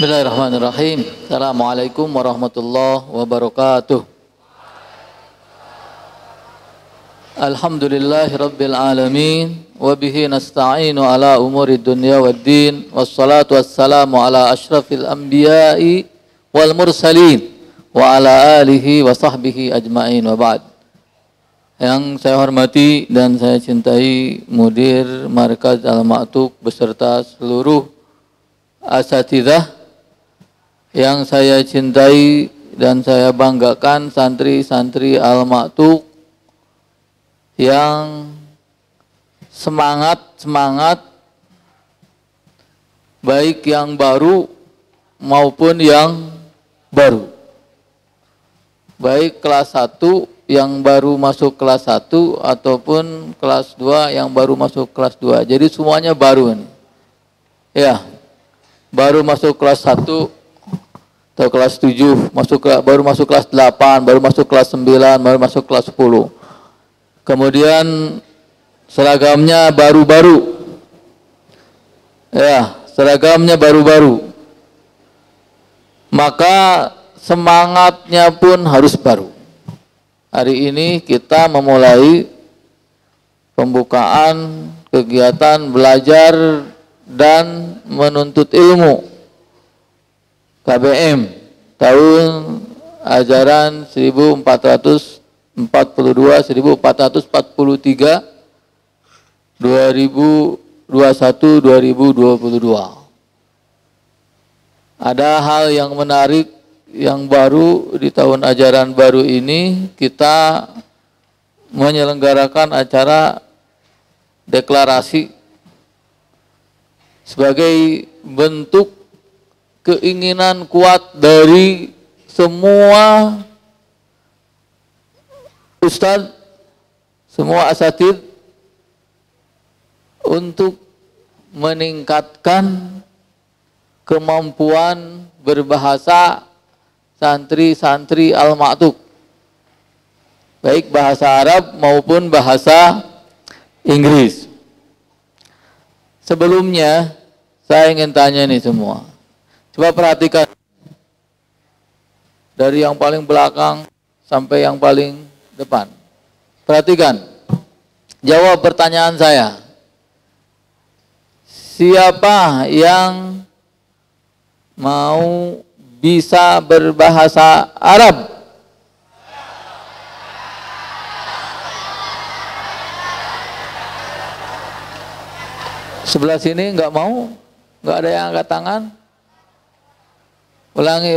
Bismillahirrahmanirrahim. Assalamualaikum warahmatullahi wabarakatuh. Alhamdulillahi rabbil alamin. Wabihi nasta'inu ala umuri dunya waddin. Wassalatu wassalamu ala ashrafil anbiya'i wal mursalin. Wa ala alihi wa sahbihi ajma'in wa ba'd. Yang saya hormati dan saya cintai Mudir Markaz Al-Ma'tuk beserta seluruh asatidzah, yang saya cintai dan saya banggakan santri-santri Al-Ma'tuk yang semangat baik yang baru maupun yang baru. Baik kelas 1 yang baru masuk kelas 1 ataupun kelas 2 yang baru masuk kelas 2. Jadi semuanya baru nih. Ya. Baru masuk kelas 1 atau kelas 7, baru masuk kelas 8, baru masuk kelas 9, baru masuk kelas 10. Kemudian seragamnya baru-baru. Ya, seragamnya baru-baru. Maka semangatnya pun harus baru. Hari ini kita memulai pembukaan kegiatan belajar dan menuntut ilmu KBM tahun ajaran 1442 1443 2021 2022. Ada hal yang menarik yang baru di tahun ajaran baru ini, kita menyelenggarakan acara deklarasi sebagai bentuk keinginan kuat dari semua ustadz, semua asatidz untuk meningkatkan kemampuan berbahasa santri-santri Al-Ma'tuk, baik bahasa Arab maupun bahasa Inggris. Sebelumnya saya ingin tanya nih semua. Coba perhatikan dari yang paling belakang sampai yang paling depan. Perhatikan. Jawab pertanyaan saya. Siapa yang mau bisa berbahasa Arab? Sebelah sini enggak mau? Enggak ada yang angkat tangan? Ulangi.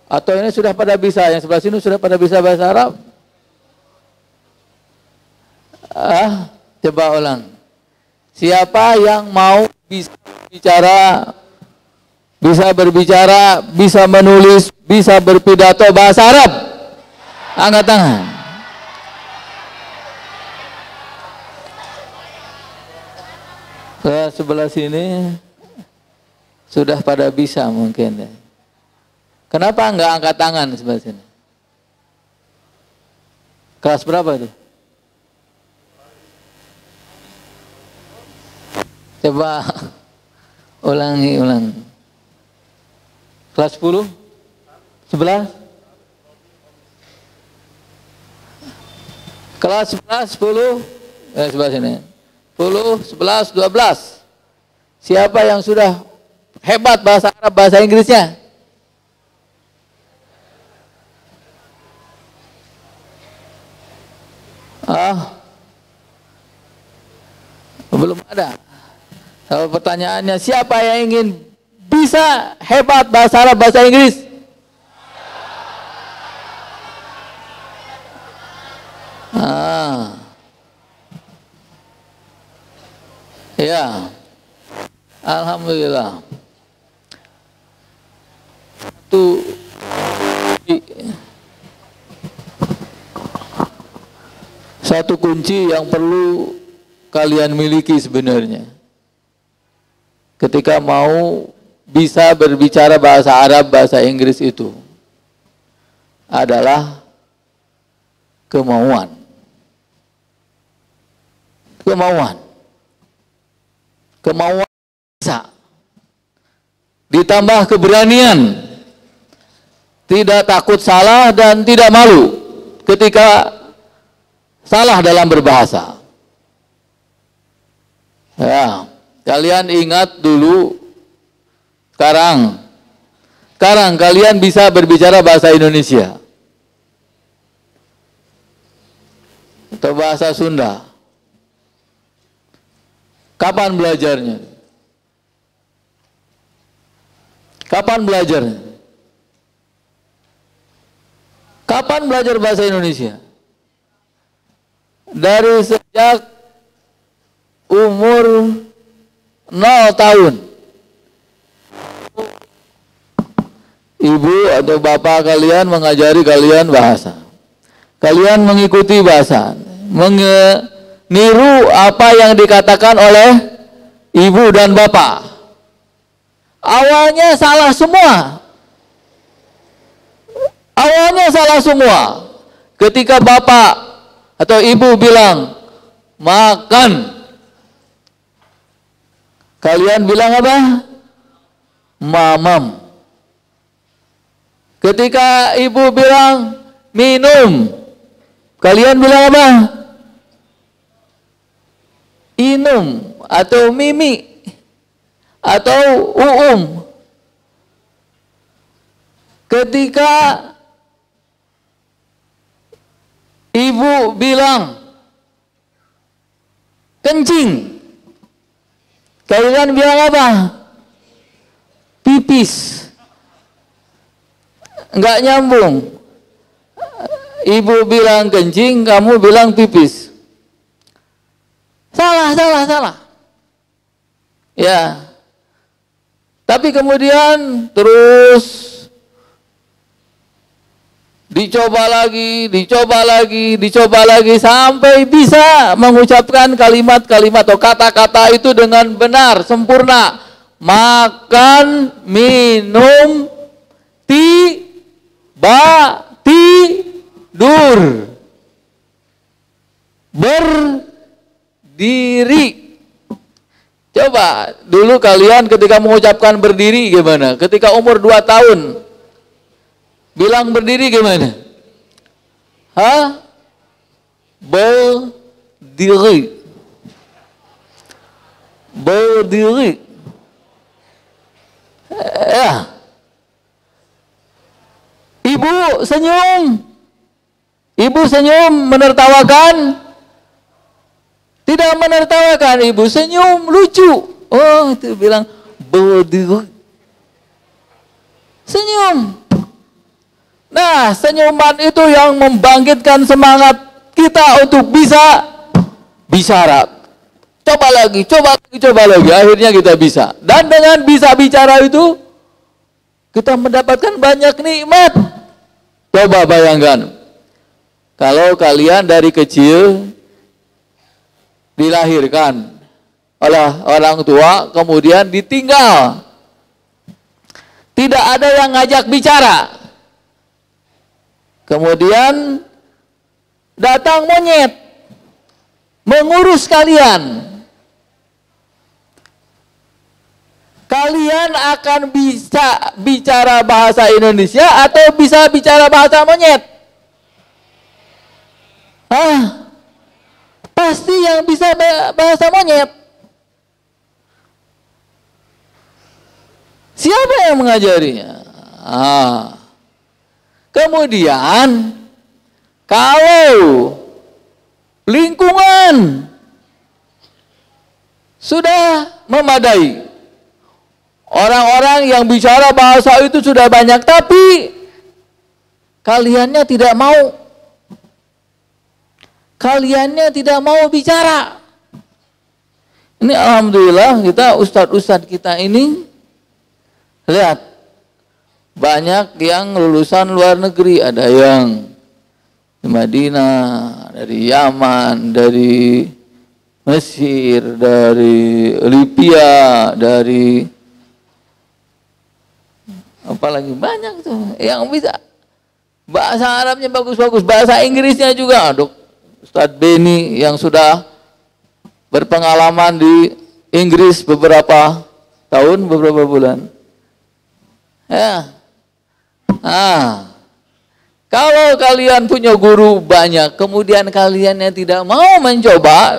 Atau ini sudah pada bisa, yang sebelah sini sudah pada bisa bahasa Arab? Coba ulang. Siapa yang mau bisa berbicara, bisa menulis, bisa berpidato bahasa Arab? Angkat tangan. Sebelah sini sudah pada bisa mungkin. Kenapa enggak angkat tangan sebelah sini? Kelas berapa itu? Coba ulangi. Kelas 10? 11? Kelas 11, 10? Sebelah sini. 10, 11, 12. Siapa yang sudah hebat bahasa Arab, bahasa Inggrisnya? Belum ada. Kalau pertanyaannya, siapa yang ingin bisa hebat bahasa Arab, bahasa Inggris? Ya, alhamdulillah. Satu kunci yang perlu kalian miliki sebenarnya ketika mau bisa berbicara bahasa Arab, bahasa Inggris itu adalah kemauan. Kemauan bisa. ditambah keberanian, tidak takut salah dan tidak malu ketika salah dalam berbahasa. Ya, kalian ingat dulu, sekarang kalian bisa berbicara bahasa Indonesia atau bahasa Sunda. Kapan belajarnya? Kapan belajarnya? Kapan belajar bahasa Indonesia? Dari sejak umur 0 tahun. Ibu atau bapak kalian mengajari kalian bahasa. Kalian mengikuti bahasa, meniru apa yang dikatakan oleh ibu dan bapak. Awalnya salah semua. Awalnya salah semua. Ketika bapak atau ibu bilang makan, kalian bilang apa? Mamam. Ketika ibu bilang minum, kalian bilang apa? Inum atau mimi atau uum. Ketika ibu bilang kencing, kalian bilang apa? Pipis. Enggak nyambung. Ibu bilang kencing, kamu bilang pipis. Salah. Ya. Tapi kemudian terus dicoba lagi sampai bisa mengucapkan kalimat-kalimat atau kata-kata itu dengan benar, sempurna. Makan, minum, tidur, berdiri. Coba dulu kalian ketika mengucapkan berdiri gimana? Ketika umur 2 tahun bilang berdiri gimana? Hah? Berdiri. Ya. Ibu senyum menertawakan. Tidak menertawakan, ibu senyum lucu. Oh, itu bilang berdiri. Senyum. Nah, senyuman itu yang membangkitkan semangat kita untuk bisa bicara. Coba lagi. Akhirnya kita bisa. Dan dengan bisa bicara itu, kita mendapatkan banyak nikmat. Coba bayangkan, kalau kalian dari kecil dilahirkan oleh orang tua, kemudian ditinggal. Tidak ada yang ngajak bicara. Kemudian datang monyet mengurus kalian. Kalian akan bisa bicara bahasa Indonesia atau bisa bicara bahasa monyet? Pasti yang bisa bahasa monyet. Siapa yang mengajarinya? Kemudian kalau lingkungan sudah memadai, orang-orang yang bicara bahasa itu sudah banyak, tapi kaliannya tidak mau. Kaliannya tidak mau bicara. Ini alhamdulillah kita ustadz-ustadz kita ini, lihat, banyak yang lulusan luar negeri. Ada yang di Madinah, dari Yaman, dari Mesir, dari Libya, dari apalagi banyak tuh yang bisa bahasa Arabnya bagus-bagus, bahasa Inggrisnya juga. Ustadz Beni yang sudah berpengalaman di Inggris beberapa tahun, beberapa bulan, Ya. Nah, kalau kalian punya guru banyak, kemudian kalian yang tidak mau mencoba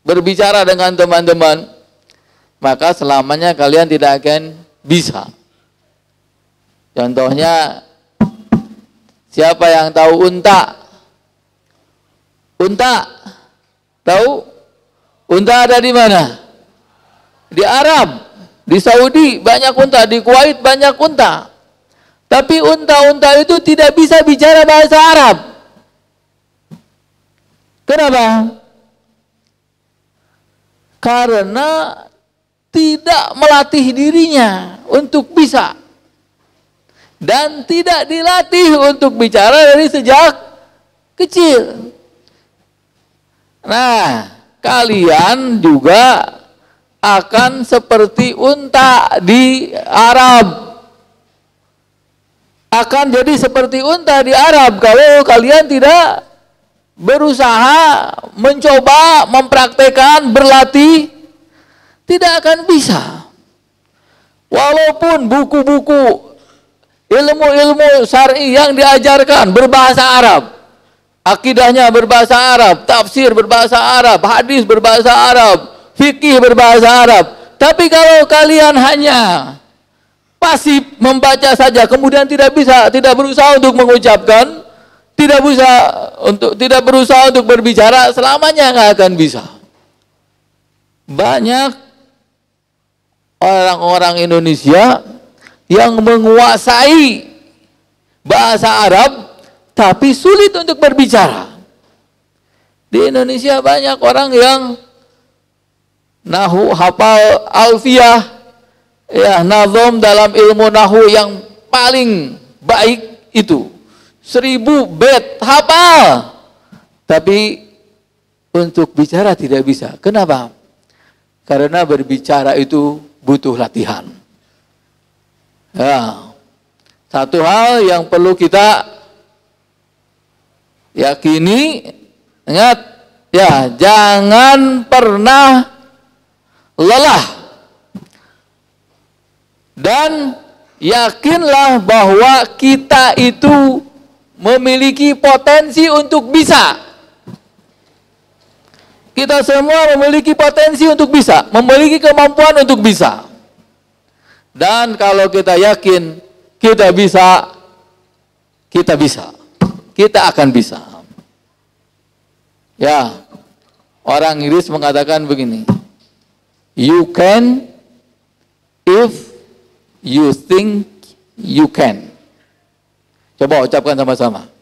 berbicara dengan teman-teman, maka selamanya kalian tidak akan bisa. Contohnya, siapa yang tahu unta? Unta, tahu? Unta ada di mana? Di Arab, di Saudi banyak unta, di Kuwait banyak unta. Tapi unta-unta itu tidak bisa bicara bahasa Arab. Kenapa? Karena tidak melatih dirinya untuk bisa. Dan tidak dilatih untuk bicara dari sejak kecil. Nah, kalian juga akan seperti unta di Arab. Akan jadi seperti unta di Arab kalau kalian tidak berusaha, mencoba, mempraktekkan, berlatih, tidak akan bisa. Walaupun buku-buku ilmu-ilmu syar'i yang diajarkan berbahasa Arab, akidahnya berbahasa Arab, tafsir berbahasa Arab, hadis berbahasa Arab, fikih berbahasa Arab, tapi kalau kalian hanya pasif membaca saja, kemudian tidak berusaha untuk mengucapkan, tidak berusaha untuk berbicara, selamanya nggak akan bisa. Banyak orang-orang Indonesia yang menguasai bahasa Arab, tapi sulit untuk berbicara. Di Indonesia banyak orang yang nahu, hafal alfiyah, ya, nazom dalam ilmu nahu yang paling baik itu 1000 bait hafal, tapi untuk bicara tidak bisa. Kenapa? Karena berbicara itu butuh latihan. Ya, satu hal yang perlu kita yakini, ingat ya, jangan pernah lelah. Dan yakinlah bahwa kita itu memiliki potensi untuk bisa. Kita semua memiliki potensi untuk bisa, memiliki kemampuan untuk bisa. Dan kalau kita yakin kita bisa, kita akan bisa. Ya, orang Inggris mengatakan begini, you can if you think you can. Coba ucapkan sama-sama.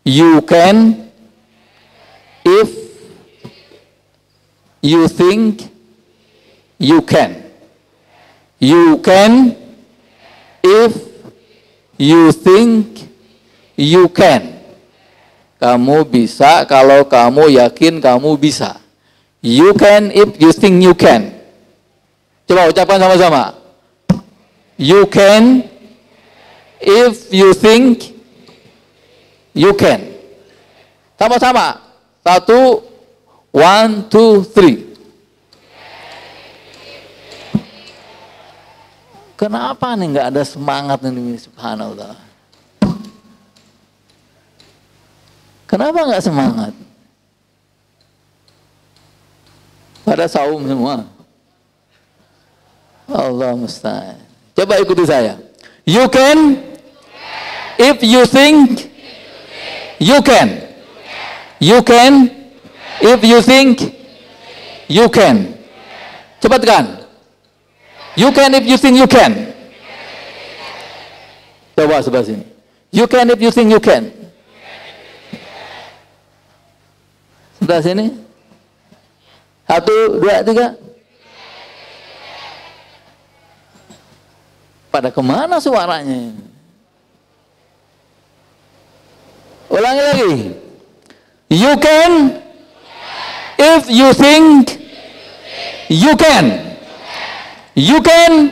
You can if you think you can. You can if you think you can. Kamu bisa kalau kamu yakin kamu bisa. You can if you think you can. Coba ucapkan sama-sama. You can if you think you can. Sama-sama. 1, 1, 2, 3. Kenapa nih nggak ada semangat nih, subhanallah? Kenapa nggak semangat? Pada saum semua. Allah musta'an. Coba ikuti saya. You can if you think you can. You can if you think you can. Cepatkan. You can if you think you can. Coba sebelah sini. You can if you think you can. Sebelah sini. 1, 2, 3. Pada kemana suaranya? Ulangi lagi. You can if you think you can. You can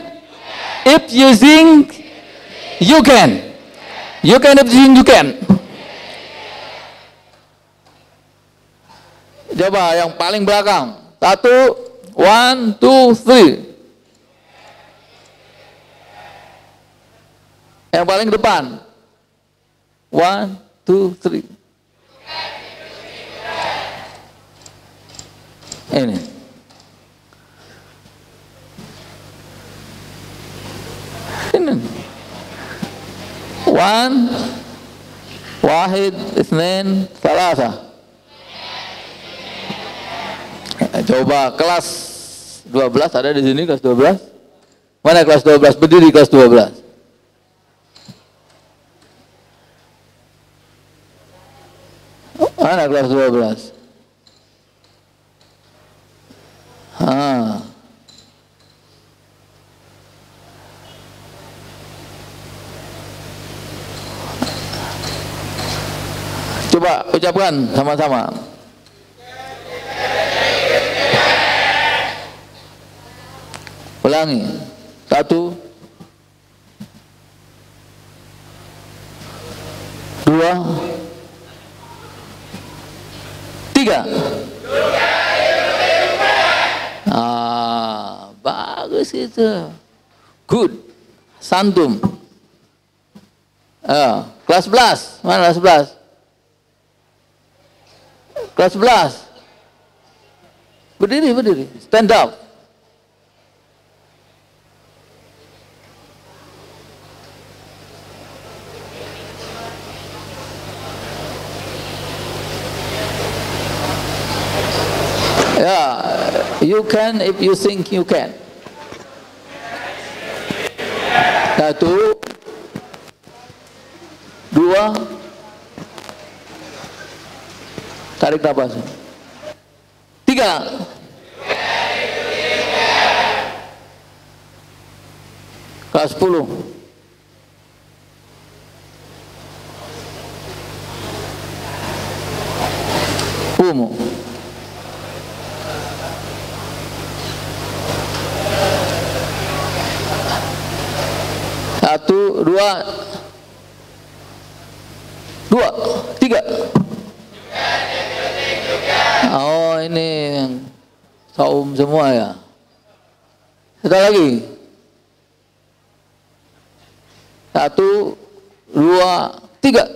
if you think you can. You can if you think you can. Coba yang paling belakang. 1, 1, 2, 3. Yang paling depan. 1, 2, 3. Ini. Ini. 1, 2, 3. Coba kelas 12 ada di sini, kelas 12. Mana kelas 12? Berdiri kelas 12. Mana kelas 12? Coba ucapkan sama-sama. Ulangi. 1, 2, 3. Bagus itu. Good. Santum. Kelas 11. Mana kelas 11? Kelas 11. Berdiri, berdiri. Stand up. You can if you think you can. 1, 2. Tarik nafas. 3. Kelas 10. Umum. 1, 2, 3. Oh, ini saum semua ya. Sekali lagi. 1, 2, 3.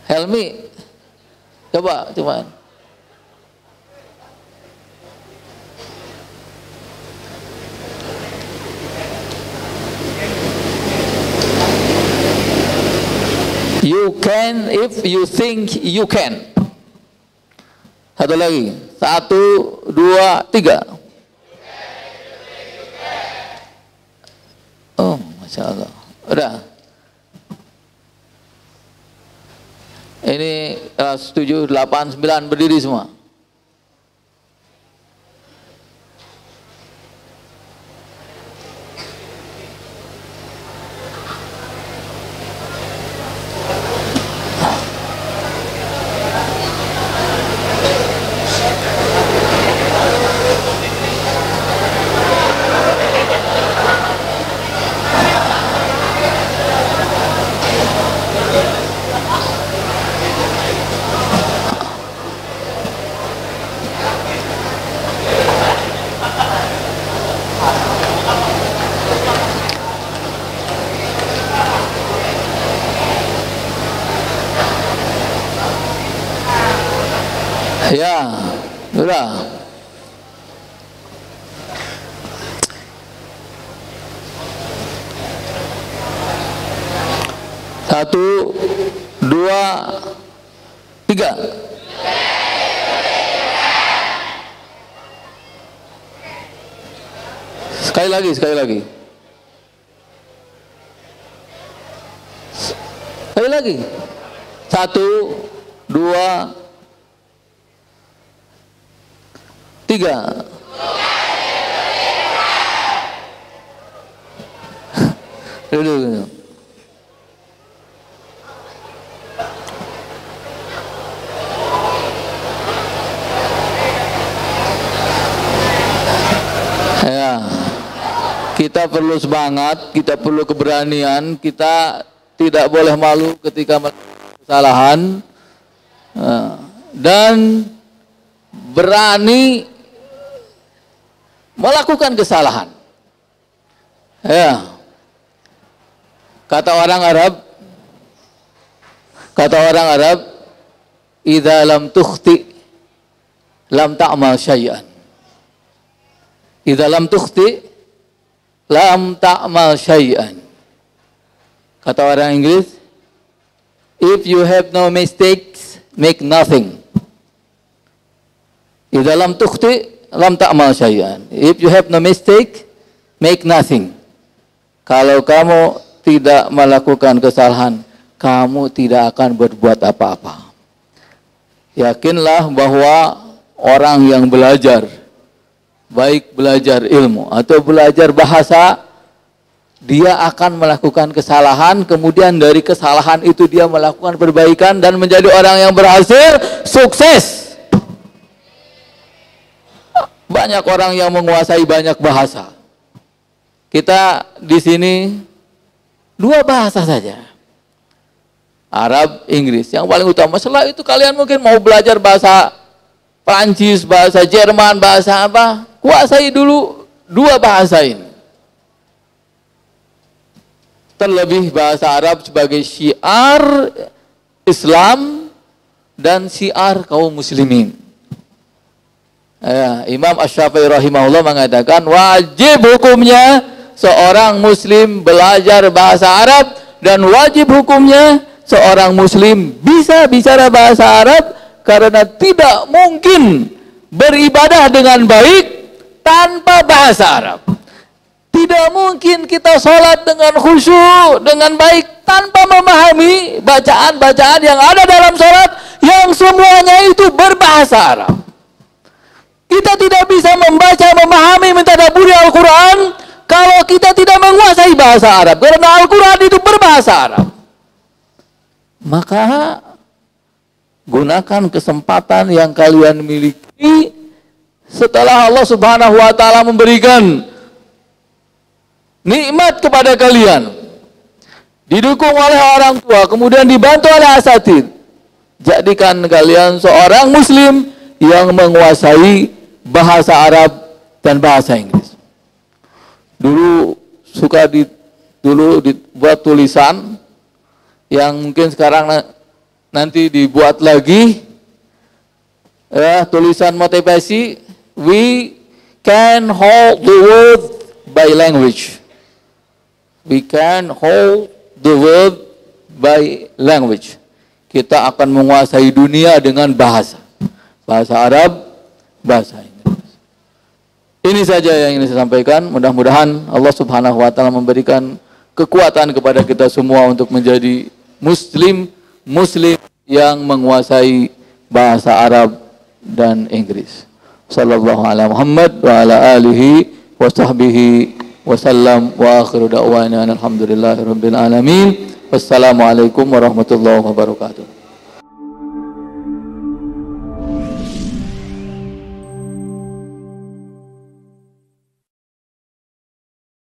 Helmi, coba. You can if you think you can. Satu lagi. 1, 2, 3. Oh, Masya Allah. Udah. Ini kelas 7, 8, 9 berdiri semua. Ya, udah. Satu, 2, 3. Sekali lagi. Sekali lagi. 1, 2, 3. Duduk. Ya, kita perlu semangat, kita perlu keberanian, kita tidak boleh malu ketika melakukan kesalahan, dan berani melakukan kesalahan. Ya. Kata orang Arab, idza lam tukhti lam ta'mal syai'an. Idza lam tukhti lam ta'mal syai'an. Kata orang Inggris, if you have no mistakes, make nothing. Idza lam tukhti lam ta'mal syai'an. If you have no mistake, make nothing. Kalau kamu tidak melakukan kesalahan, kamu tidak akan berbuat apa-apa. Yakinlah bahwa orang yang belajar, baik belajar ilmu atau belajar bahasa, dia akan melakukan kesalahan, kemudian dari kesalahan itu dia melakukan perbaikan dan menjadi orang yang berhasil, sukses. Banyak orang yang menguasai banyak bahasa. Kita di sini 2 bahasa saja, Arab, Inggris, yang paling utama. Setelah itu kalian mungkin mau belajar bahasa Prancis, bahasa Jerman, bahasa apa, kuasai dulu 2 bahasa ini. Terlebih bahasa Arab sebagai syiar Islam dan syiar kaum muslimin. Ya, Imam Asy-Syafi'i rahimahullah mengatakan wajib hukumnya seorang muslim belajar bahasa Arab, dan wajib hukumnya seorang muslim bisa bicara bahasa Arab, karena tidak mungkin beribadah dengan baik tanpa bahasa Arab. Tidak mungkin kita sholat dengan khusyuk, dengan baik, tanpa memahami bacaan-bacaan yang ada dalam sholat, yang semuanya itu berbahasa Arab. Kita tidak bisa membaca, memahami, mentadabburi Al-Quran kalau kita tidak menguasai bahasa Arab, karena Al-Quran itu berbahasa Arab. Maka gunakan kesempatan yang kalian miliki setelah Allah Subhanahu wa taala memberikan nikmat kepada kalian, didukung oleh orang tua, kemudian dibantu oleh asatid. Jadikan kalian seorang muslim yang menguasai bahasa Arab dan bahasa Inggris. Dulu suka dibuat tulisan yang mungkin sekarang nanti dibuat lagi, ya, tulisan motivasi, we can hold the world by language. We can hold the world by language. Kita akan menguasai dunia dengan bahasa Arab, bahasa Inggris. Ini saja yang ingin saya sampaikan. Mudah-mudahan Allah Subhanahu wa taala memberikan kekuatan kepada kita semua untuk menjadi muslim yang menguasai bahasa Arab dan Inggris. Sallallahu alaihi Muhammad wa ala alihi wa sahbihi wasallam wa akhiru da'wana alhamdulillahi rabbil alamin. Wassalamualaikum warahmatullahi wabarakatuh.